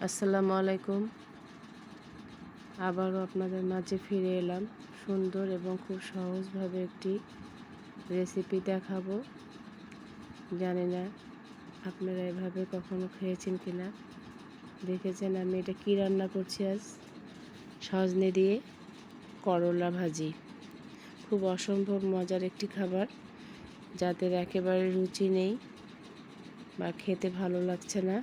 আসসালামু আলাইকুম। আবারও আপনাদের মাঝে ফিরে এলাম সুন্দর এবং খুব সহজভাবে একটি রেসিপি দেখাবো। জানি না আপনারা এভাবে কখনো খেয়েছেন কিনা। দেখেছেন আমি এটা কি রান্না করছি আজ? সজনে দিয়ে করলা ভাজি। খুব অসম্ভব মজার একটি খাবার, যাদের একেবারে রুচি নেই বা খেতে ভালো লাগছে না,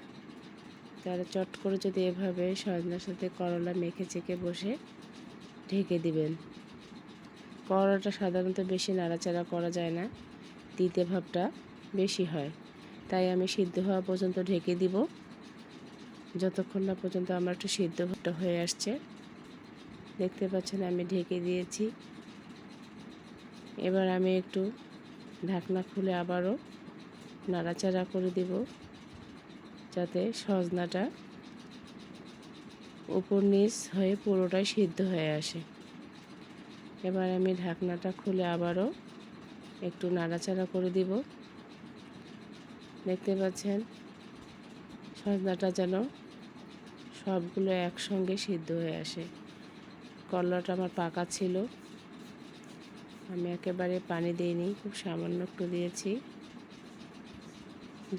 তারা চট করে যদি এভাবে সজনার সাথে করলা মেখে চেখে বসে ঢেকে দিবেন। করলাটা সাধারণত বেশি নাড়াচাড়া করা যায় না, তিতে ভাবটা বেশি হয়, তাই আমি সিদ্ধ হওয়া পর্যন্ত ঢেকে দিব, যতক্ষণ না পর্যন্ত আমার একটু সিদ্ধ ভাবটা হয়ে আসছে। দেখতে পাচ্ছেন আমি ঢেকে দিয়েছি। এবার আমি একটু ঢাকনা খুলে আবারও নাড়াচাড়া করে দিব, যাতে সজনাটা উপর নিচ হয়ে পুরোটাই সিদ্ধ হয়ে আসে। এবার আমি ঢাকনাটা খুলে আবারও একটু নাড়াচাড়া করে দিব। দেখতে পাচ্ছেন সজনাটা যেন সবগুলো একসঙ্গে সিদ্ধ হয়ে আসে। করলাটা আমার পাকা ছিল, আমি একেবারে পানি দিইনি, খুব সামান্য একটু দিয়েছি।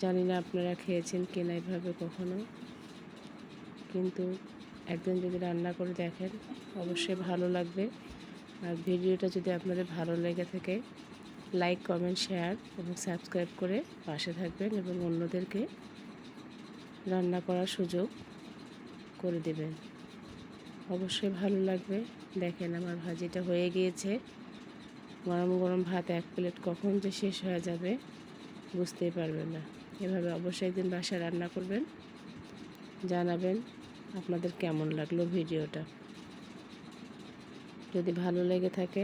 জানি না আপনারা খেয়েছেন কিনা এভাবে কখনো, কিন্তু একদিন যদি রান্না করে দেখেন অবশ্যই ভালো লাগবে। আর ভিডিওটা যদি আপনাদের ভালো লেগে থাকে, লাইক, কমেন্ট, শেয়ার এবং সাবস্ক্রাইব করে পাশে থাকবেন এবং অন্যদেরকে রান্না করার সুযোগ করে দেবেন। অবশ্যই ভালো লাগবে। দেখেন আমার ভাজিটা হয়ে গিয়েছে। গরম গরম ভাত এক প্লেট কখন যে শেষ হয়ে যাবে বুঝতেই পারবেন না। এভাবে অবশ্যই একদিন বাসায় রান্না করবেন, জানাবেন আপনাদের কেমন লাগলো ভিডিওটা। যদি ভালো লেগে থাকে